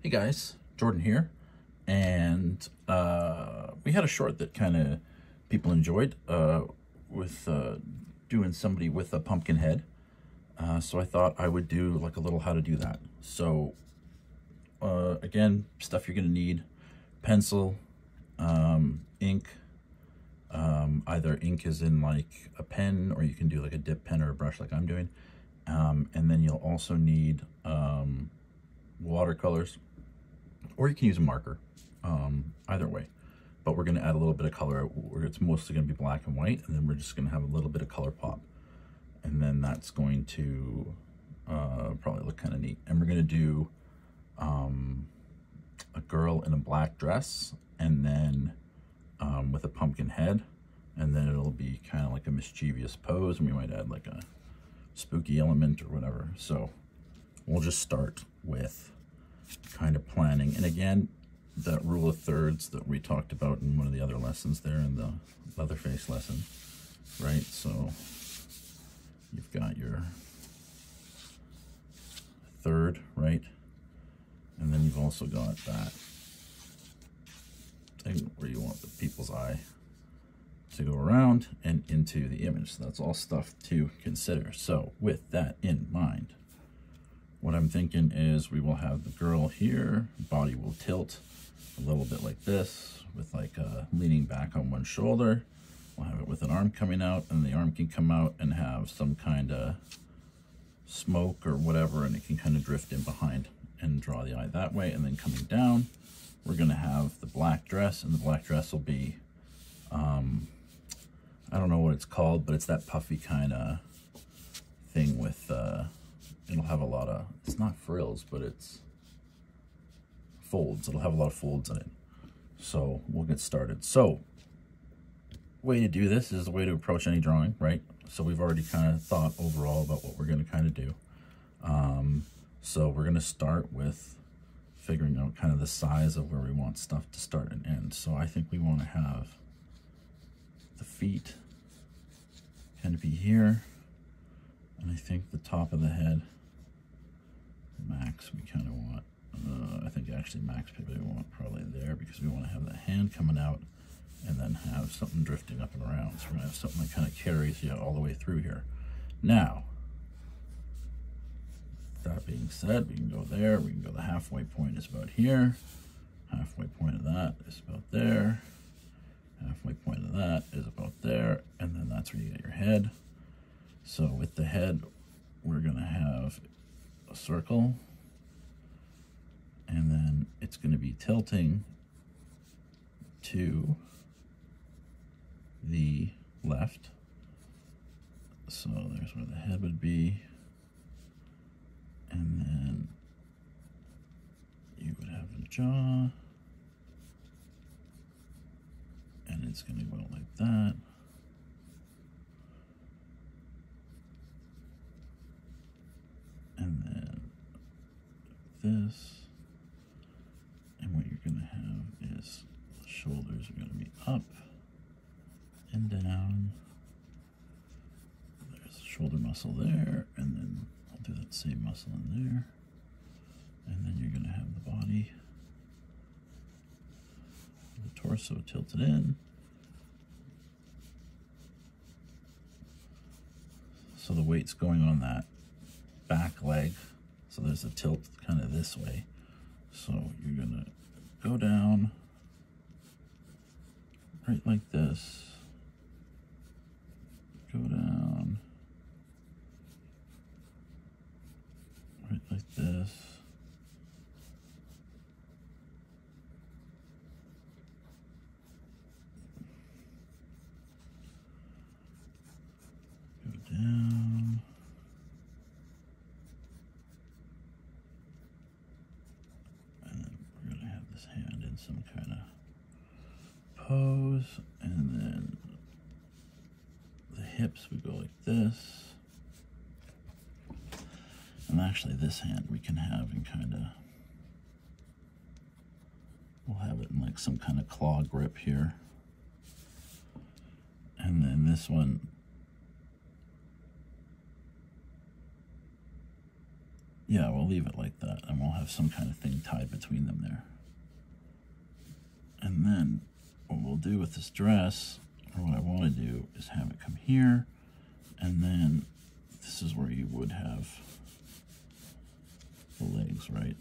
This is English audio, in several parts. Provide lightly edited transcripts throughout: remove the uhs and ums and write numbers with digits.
Hey guys, Jordan here, and we had a short that kind of people enjoyed with doing somebody with a pumpkin head. So I thought I would do like a little how to do that. So again, stuff you're gonna need: pencil, ink. Either ink is in like a pen, or you can do like a dip pen or a brush like I'm doing. And then you'll also need watercolors, or you can use a marker, either way. But we're going to add a little bit of color. It's mostly going to be black and white, and then we're just going to have a little bit of color pop. And then that's going to probably look kind of neat. And we're going to do a girl in a black dress, and then with a pumpkin head, and then it'll be kind of like a mischievous pose, and we might add like a spooky element or whatever. So we'll just start with kind of planning. And again, that rule of thirds that we talked about in one of the other lessons there in the Leatherface lesson, right? So you've got your third, right? And then you've also got that thing where you want the people's eye to go around and into the image. So that's all stuff to consider. So with that in mind, what I'm thinking is we will have the girl here, body will tilt a little bit like this, with like leaning back on one shoulder. We'll have it with an arm coming out, and the arm can come out and have some kind of smoke or whatever, and it can kind of drift in behind and draw the eye that way. And then coming down, we're going to have the black dress, and the black dress will be, I don't know what it's called, but it's that puffy kind of thing with, it'll have a lot of, it's not frills, but it's folds. It'll have a lot of folds in it. So we'll get started. So way to do this is the way to approach any drawing, right? So we've already kind of thought overall about what we're going to kind of do. So we're going to start with figuring out kind of the size of where we want stuff to start and end. So I think we want to have the feet kind of be here, and I think the top of the head, max, we kind of want, I think actually max we want probably there, because we want to have the hand coming out and then have something drifting up and around. So we're going to have something that kind of carries you all the way through here. Now, that being said, we can go there, we can go, the halfway point is about here, halfway point of that is about there, halfway point of that is about there, and then that's where you get your head. So with the head, we're going to have a circle, and then it's going to be tilting to the left. So there's where the head would be, and then you would have a jaw, and it's going to go like that. And then this, and what you're going to have is the shoulders are going to be up and down. There's a shoulder muscle there, and then I'll do that same muscle in there. And then you're going to have the body, the torso tilted in. So the weight's going on that back leg, so there's a tilt kind of this way. So you're gonna go down right like this, go down right like this, go down, hand in some kind of pose, and then the hips would go like this. And actually this hand we can have in kind of, we'll have it in like some kind of claw grip here. And then this one Yeah, we'll leave it like that, and we'll have some kind of thing tied between them there. And then what we'll do with this dress, or what I want to do, is have it come here, and then this is where you would have the legs, right?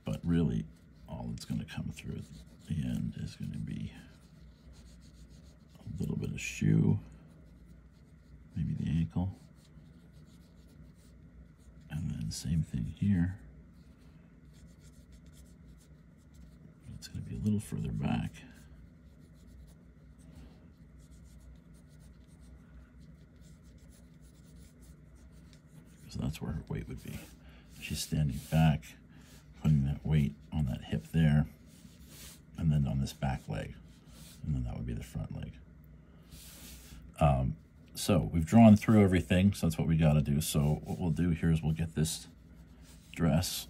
But really, all that's going to come through at the end is going to be a little bit of shoe, maybe the ankle, and then same thing here. It's going to be a little further back. So that's where her weight would be. She's standing back, putting that weight on that hip there, and then on this back leg, and then that would be the front leg. So we've drawn through everything, so that's what we got to do. So what we'll do here is we'll get this dress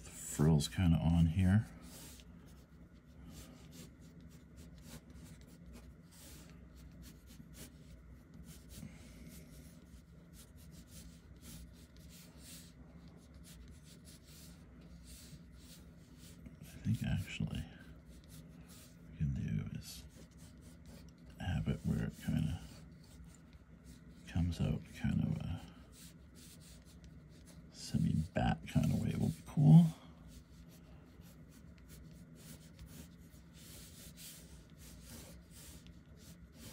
the frills kind of on here. I think actually what we can do is have it where it kind of comes out kind of a semi-bat kind of way will be cool.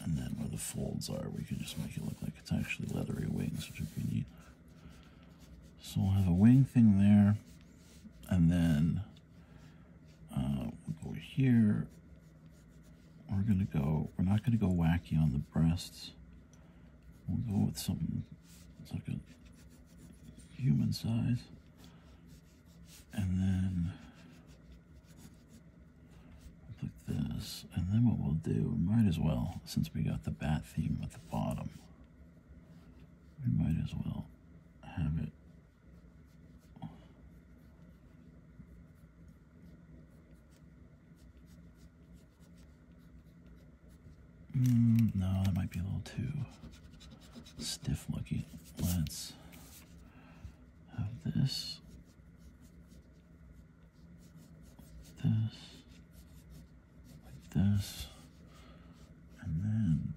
And then where the folds are, we can just make it look like it's actually leathery wings, which would be neat. So we'll have a wing thing there, and then we'll go here. We're not gonna go wacky on the breasts. We'll go with something that's like a human size. And then like this. And then what we'll do, we might as well, since we got the bat theme at the bottom, we might as well have it no, that might be a little too stiff looking. Let's have this, like this, and then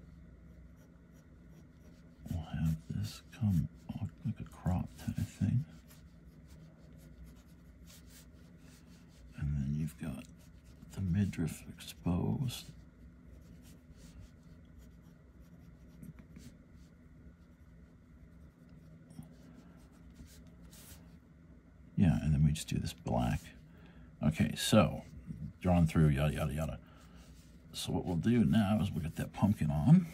we'll have this come off like a crop type of thing. And then you've got the midriff exposed. Yeah, and then we just do this black. Okay, so drawn through, yada, yada, yada. So what we'll do now is we'll get that pumpkin on.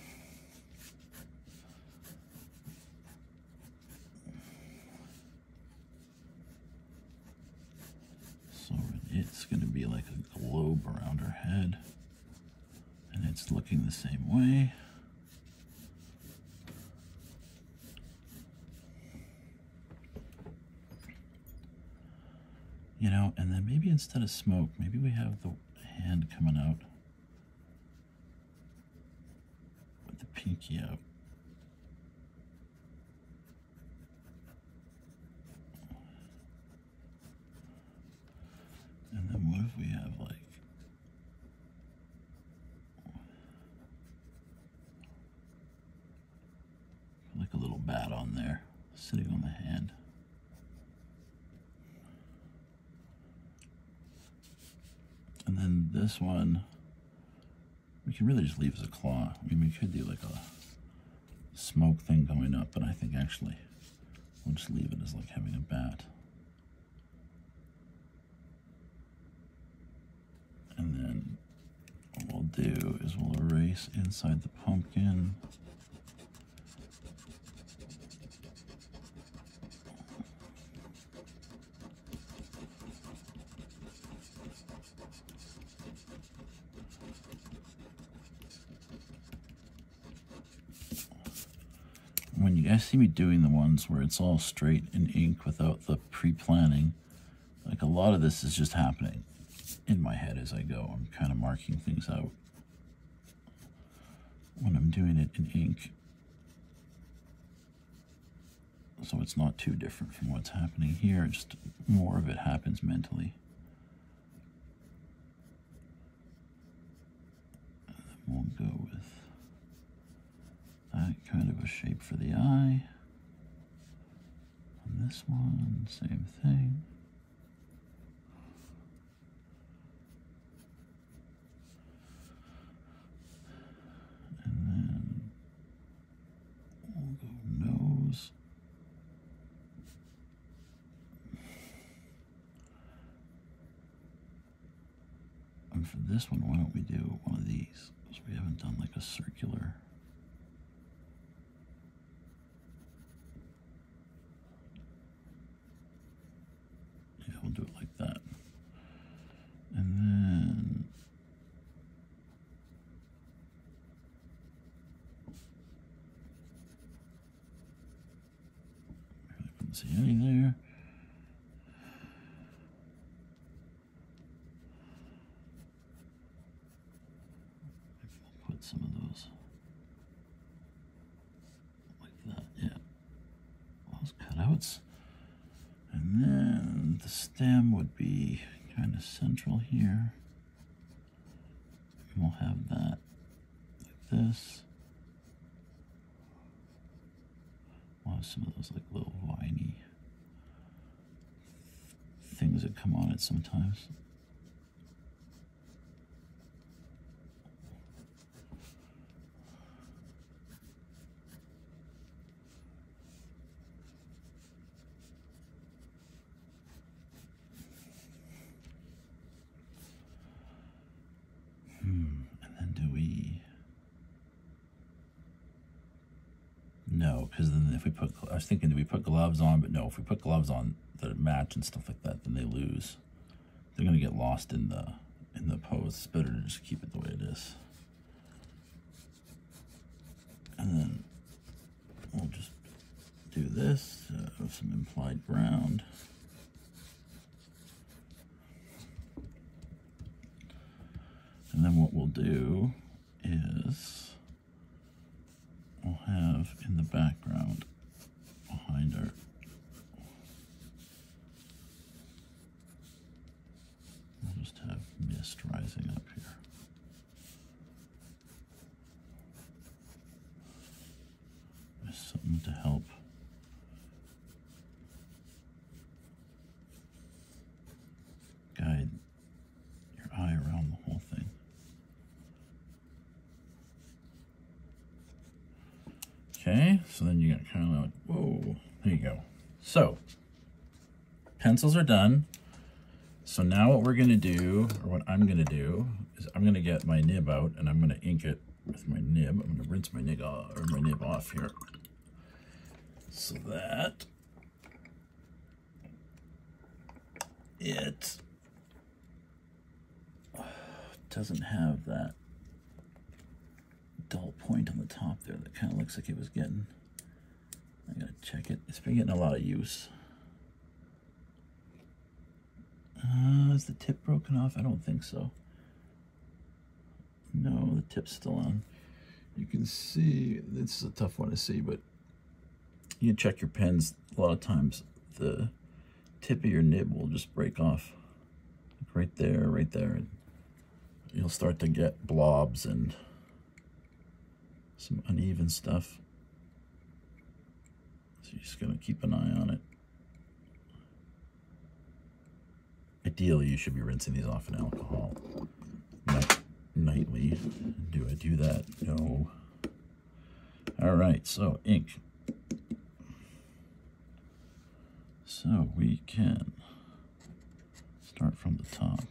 So it's going to be like a globe around her head. And it's looking the same way. You know, and then maybe instead of smoke, maybe we have the hand coming out with the pinky out. And then what if we have like a little bat on there, sitting on the hand. And then this one, we can really just leave as a claw. I mean, we could do like a smoke thing going up, but I think actually we'll just leave it as like having a bat. And then what we'll do is we'll erase inside the pumpkin. When you guys see me doing the ones where it's all straight in ink without the pre-planning, like a lot of this is just happening in my head as I go. I'm kind of marking things out. doing it in ink, so it's not too different from what's happening here, just more of it happens mentally. And then we'll go with that kind of a shape for the eye. On this one, same thing. And then we'll go nose. And for this one, why don't we do one of these? Because we haven't done like a circular. Yeah, we'll do it like that. And then I couldn't see any there. Some of those like that, yeah, those cutouts. And then the stem would be kind of central here. And we'll have that like this. We'll have some of those like little viney things that come on it sometimes. And then do we? No, because then if we put, I was thinking, do we put gloves on? But no, if we put gloves on that match and stuff like that, then they lose. They're gonna get lost in the pose. It's better to just keep it the way it is. And then we'll just do this with some implied ground. And then what we'll do is we'll have in the background behind our we'll just have mist rising up here. Just something to help guide your eye around the whole thing. Okay, so then you got kind of like, whoa, there you go. So, pencils are done. So now what we're gonna do, or what I'm gonna do, is I'm gonna get my nib out and I'm gonna ink it with my nib. I'm gonna rinse my nib off here. So that it doesn't have that dull point on the top there that kind of looks like it was getting. I gotta check it. It's been getting a lot of use. Is the tip broken off? I don't think so. No, the tip's still on. You can see, this is a tough one to see, but you can check your pens. A lot of times the tip of your nib will just break off. Like right there, right there. And you'll start to get blobs and some uneven stuff. So you're just gonna keep an eye on it. Ideally, you should be rinsing these off in alcohol nightly. Do I do that? No. All right, so ink. So we can start from the top.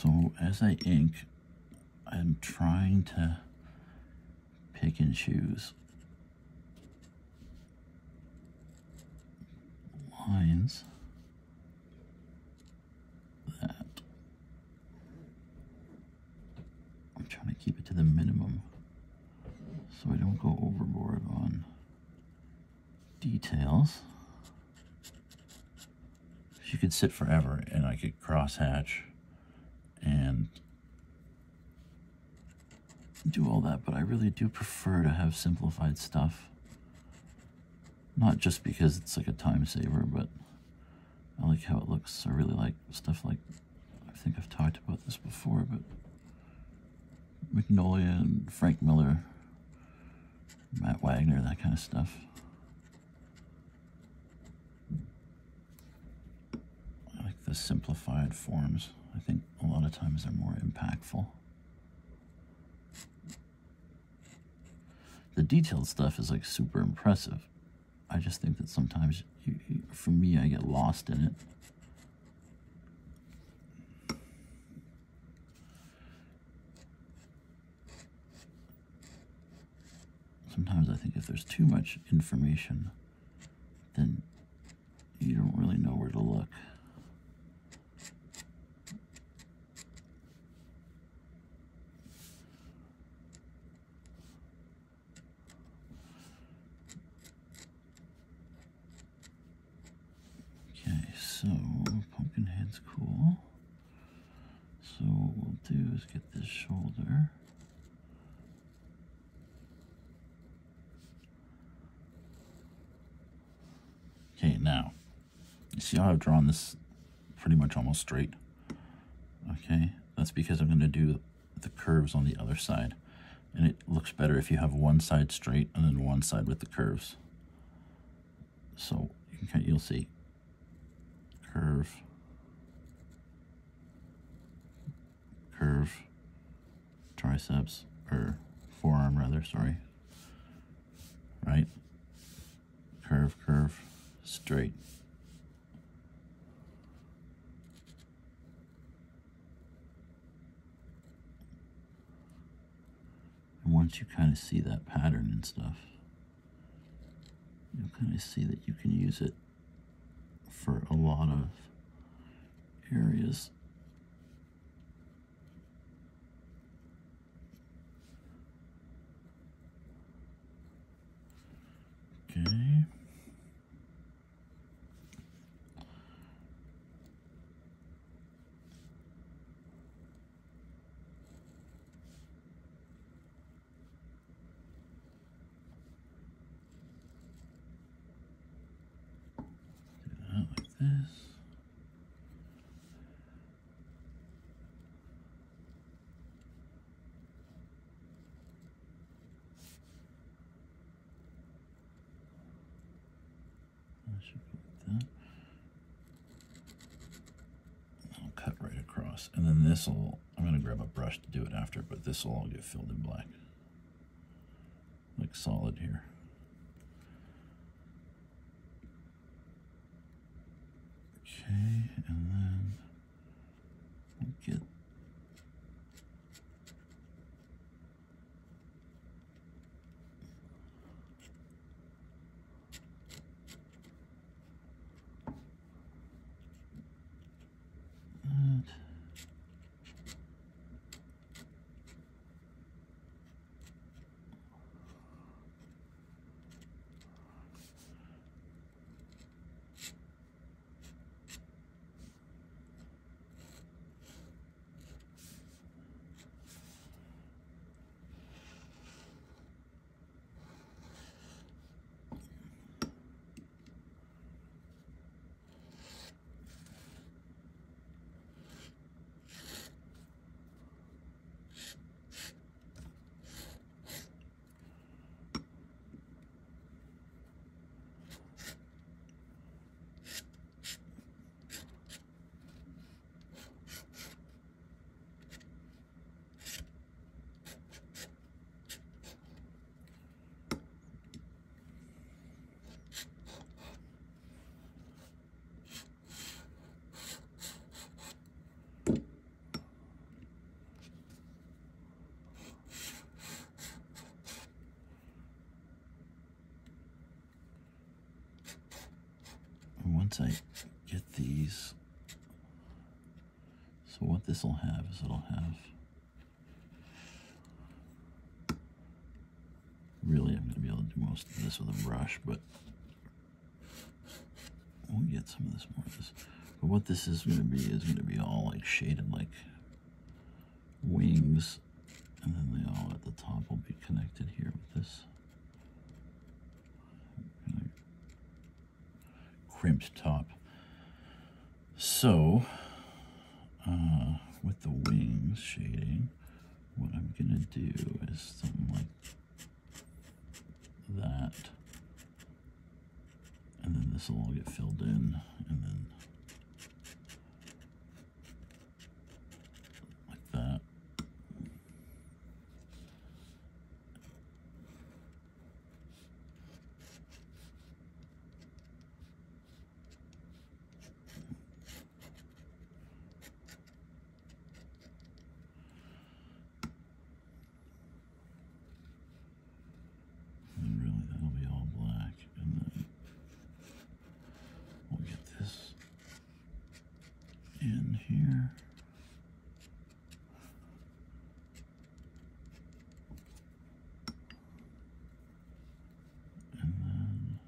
So as I ink, I'm trying to pick and choose lines that I'm trying to keep it to the minimum so I don't go overboard on details. She could sit forever and I could cross-hatch and do all that, but I really do prefer to have simplified stuff. Not just because it's like a time saver, but I like how it looks. I really like stuff like, I think I've talked about this before, but Magnolia and Frank Miller, Matt Wagner, that kind of stuff. I like the simplified forms. I think a lot of times they're more impactful. The detailed stuff is like super impressive. I just think that sometimes, for me, I get lost in it. Sometimes I think if there's too much information, then you don't really know where to look. Okay, so Pumpkinhead's cool. So what we'll do is get this shoulder. Okay, now, you see how I've drawn this pretty much almost straight? Okay, that's because I'm going to do the curves on the other side. And it looks better if you have one side straight and then one side with the curves. So you'll see curve, curve, triceps, or forearm rather, sorry, right? Curve, curve, straight. And once you kind of see that pattern and stuff, you'll kind of see that you can use it for a lot of areas. Okay. Like this. I should put that. I'll cut right across. And then this will, I'm going to grab a brush to do it after, but this will all get filled in black. Like solid here. Okay, and then we'll get that. once I get these, so what this will have is it'll have, really I'm going to be able to do most of this with a brush, but we'll get some of this more of this. But what this is going to be all like shaded like wings, and then they all at the top will be connected here with this crimped top. So with the wings shading, what I'm gonna do is something like that, and then this will all get filled in, and then like that. And really that'll be all black, and then we'll get this in here. And then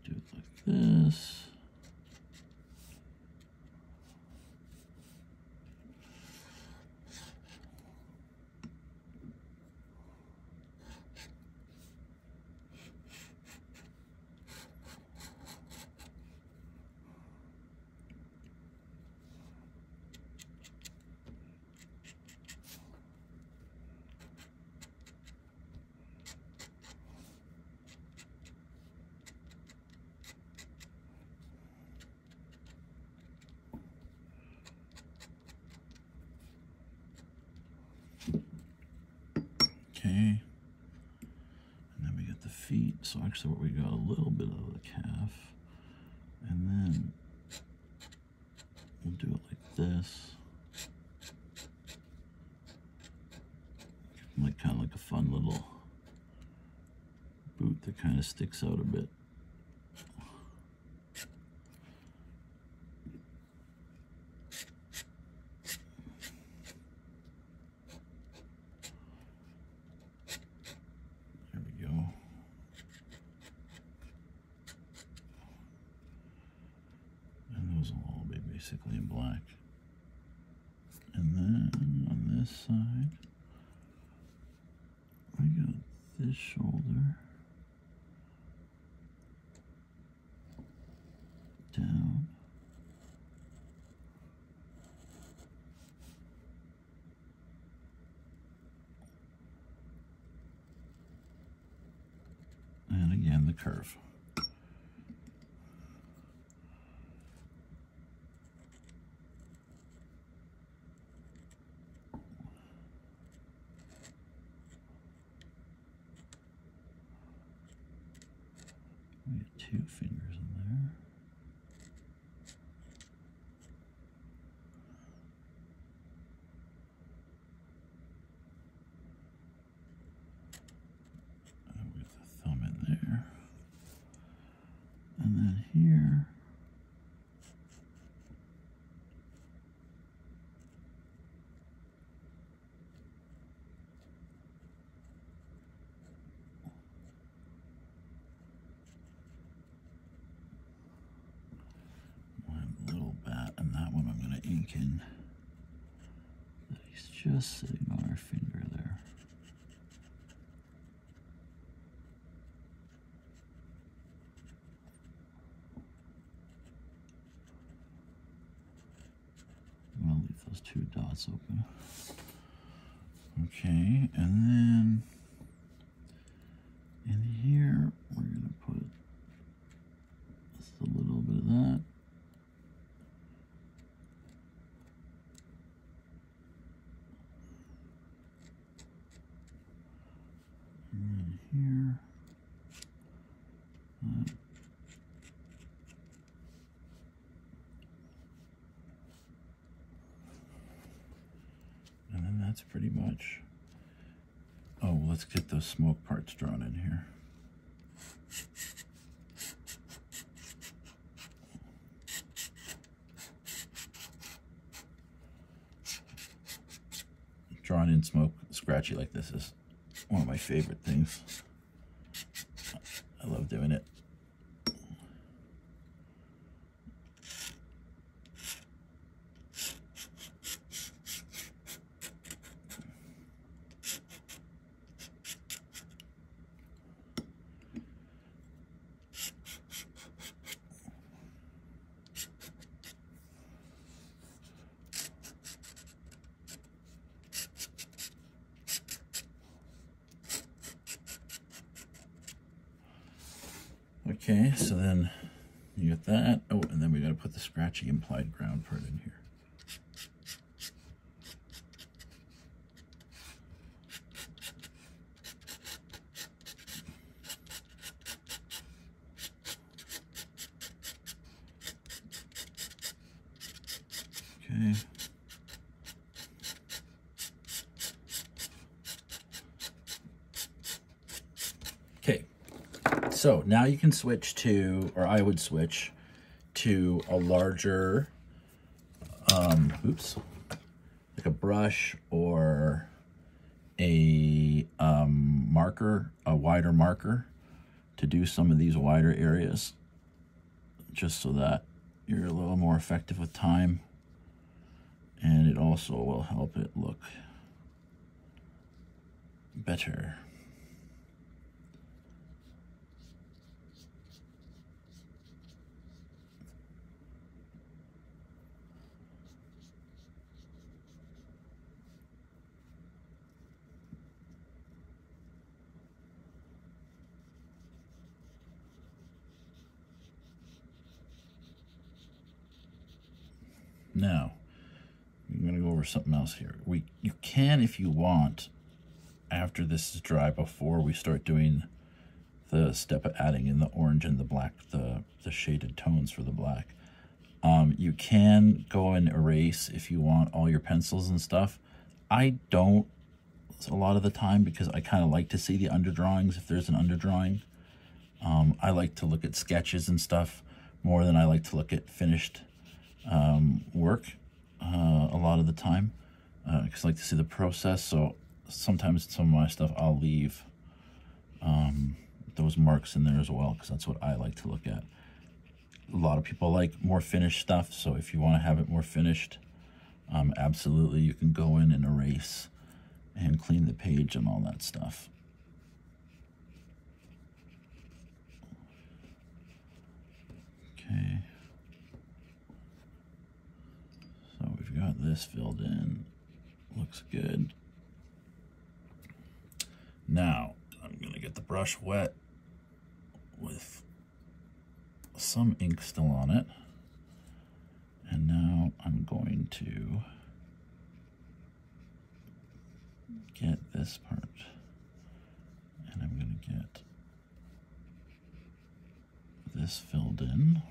do it like this. Okay, and then we get the feet. So actually what we got a little bit of the calf, and then we'll do it like this. Like kind of like a fun little boot that kind of sticks out a bit. There we go. And those will all be basically in black. And then on this side, I got this shoulder down, and again the curve. We get 2 fingers in there. And we get the thumb in there. And then here, and that one I'm going to ink in that he's just sitting on our finger there. I'm going to leave those 2 dots open. Okay, and then in here we're going to put just a little bit of that. And then here, and then that's pretty much, oh, we'll let's get those smoke parts drawn in here. Drawing in smoke scratchy like this is one of my favorite things. I love doing it. Okay, so then you get that. Oh, and then we got to put the scratchy implied ground part in here. Okay. Okay. So now you can switch to, or I would switch to a larger, like a brush or a marker, a wider marker to do some of these wider areas, just so that you're a little more effective with time, and it also will help it look better. Now, I'm going to go over something else here. You can, if you want, after this is dry, before we start doing the step of adding in the orange and the black, the shaded tones for the black, you can go and erase if you want all your pencils and stuff. I don't a lot of the time because I kind of like to see the underdrawings if there's an underdrawing. I like to look at sketches and stuff more than I like to look at finished work a lot of the time, because I like to see the process. So sometimes some of my stuff I'll leave those marks in there as well, because that's what I like to look at. A lot of people like more finished stuff, so if you want to have it more finished, absolutely you can go in and erase and clean the page and all that stuff. Okay. So we've got this filled in. Looks good. Now, I'm going to get the brush wet with some ink still on it. And now I'm going to get this part. And I'm going to get this filled in.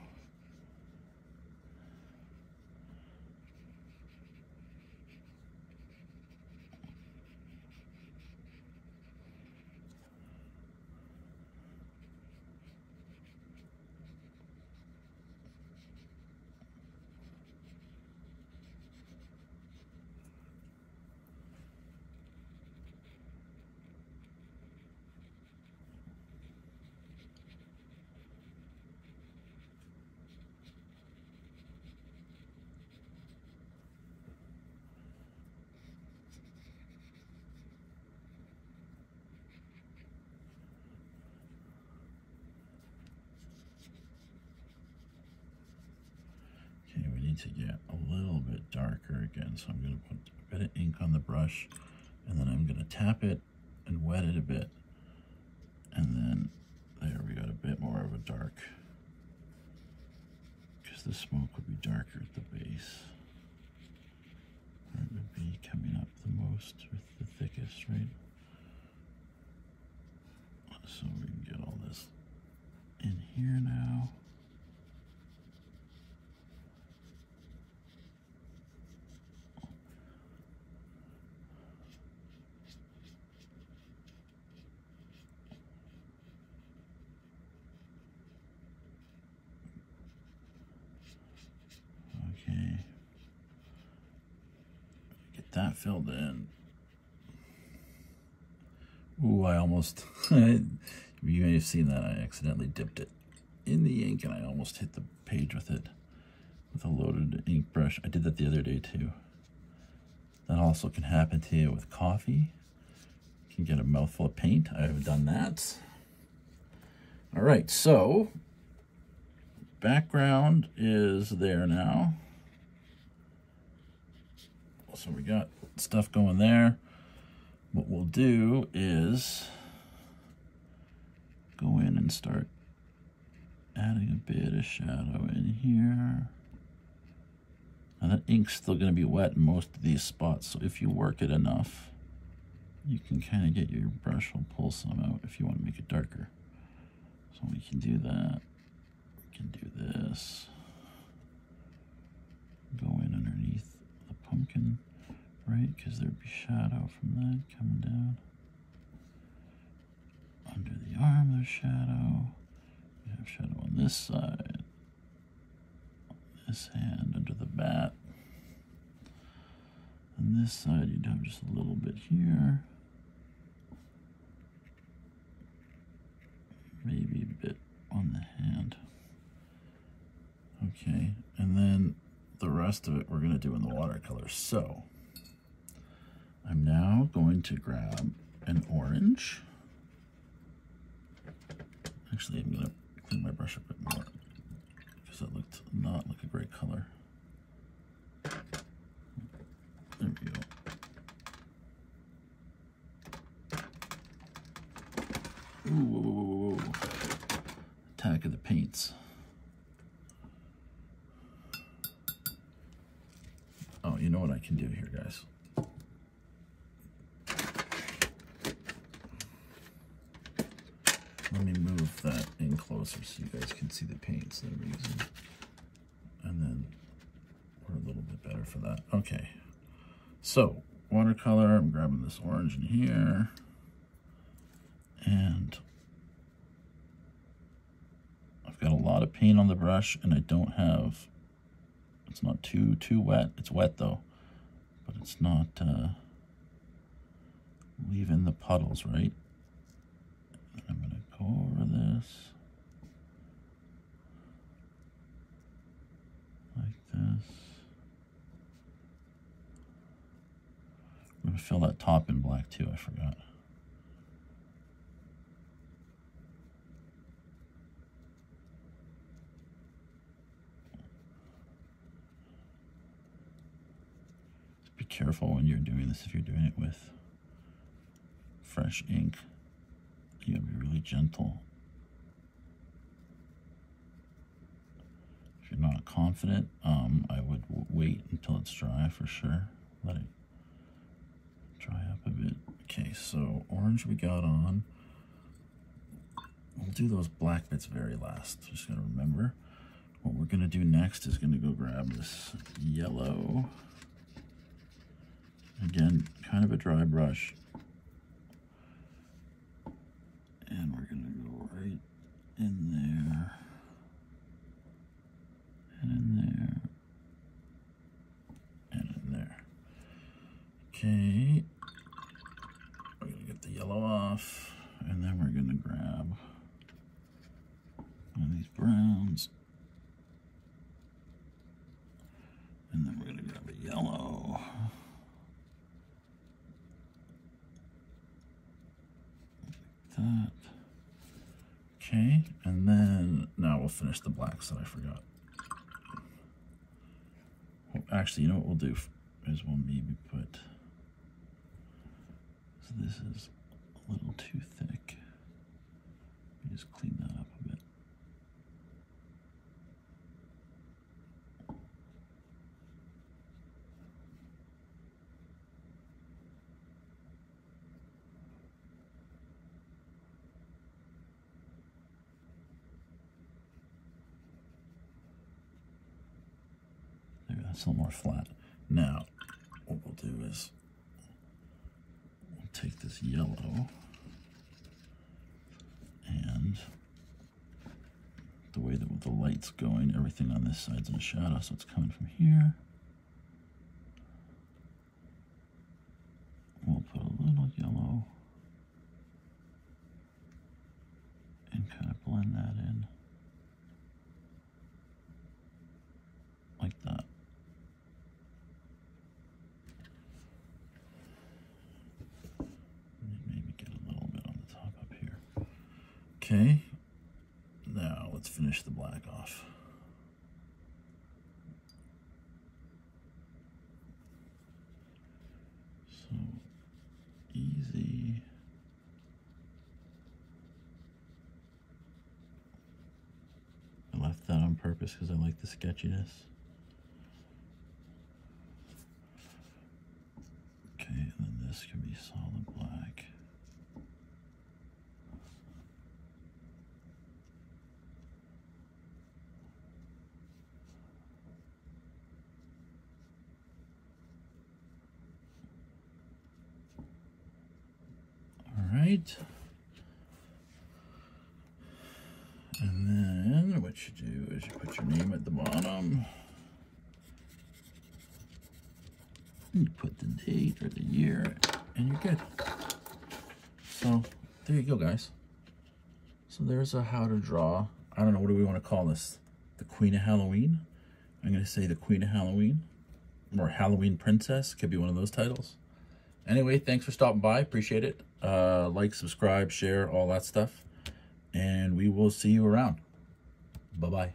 To get a little bit darker again, so I'm going to put a bit of ink on the brush, and then I'm going to tap it and wet it a bit, and then there we got a bit more of a dark, because the smoke would be darker at the base, or it would be coming up the most with the thickest, right? So we can get all this in here now. that filled in. Ooh, I almost, you may have seen that. I accidentally dipped it in the ink and I almost hit the page with it, with a loaded ink brush. I did that the other day too. That also can happen to you with coffee. You can get a mouthful of paint. I have done that. All right, so background is there now. So we got stuff going there. What we'll do is go in and start adding a bit of shadow in here. And that ink's still going to be wet in most of these spots, so if you work it enough, you can kind of get your brush will pull some out if you want to make it darker. So we can do that. We can do this. Go in underneath the pumpkin, right? Because there'd be shadow from that coming down. Under the arm, there's shadow. We have shadow on this side. This hand under the bat. On this side, you'd have just a little bit here. Maybe a bit on the hand. Okay, and then the rest of it we're going to do in the watercolor. So I'm now going to grab an orange. Actually, I'm going to clean my brush a bit more because that looked not like a great color. There we go. Ooh, whoa, whoa, whoa, whoa. Attack of the paints. Oh, you know what I can do here, guys? Let me move that in closer so you guys can see the paints that I'm using. And then we're a little bit better for that. Okay. So, watercolor, I'm grabbing this orange in here. And I've got a lot of paint on the brush and I don't have, it's not too wet. It's wet though, but it's not leaving the puddles, right? And I'm gonna go over this like this. I'm gonna fill that top in black too, I forgot. Be careful when you're doing this if you're doing it with fresh ink. You gotta be really gentle. If you're not confident, I would wait until it's dry for sure. Let it dry up a bit. Okay, so orange we got on. We'll do those black bits very last. Just gotta remember. What we're gonna do next is gonna go grab this yellow. Again, kind of a dry brush. And we're gonna go right in there. And in there. And in there. Okay. We're gonna get the yellow off. And then we're gonna grab one of these browns. And then we're gonna grab a yellow. That. Okay, and then now we'll finish the blacks that I forgot. Well, actually, you know what we'll do is we'll maybe put, so this is a little too thick. Let me just clean that up a bit. It's a little more flat. Now, what we'll do is we'll take this yellow and the way that the light's going, everything on this side's in a shadow, so it's coming from here. kind of blend that in like that. Maybe get a little bit on the top up here. Okay, now let's finish the black off. So easy. I left that on purpose because I like the sketchiness. Okay, and then this can be solid black. All right. And then what you do is you put your name at the bottom. You put the date or the year, and you're good. So there you go, guys. So there's a how to draw. I don't know, what do we want to call this? The Queen of Halloween? I'm going to say the Queen of Halloween. Or Halloween Princess. Could be one of those titles. Anyway, thanks for stopping by. Appreciate it. Like, subscribe, share, all that stuff. And we will see you around. Bye-bye.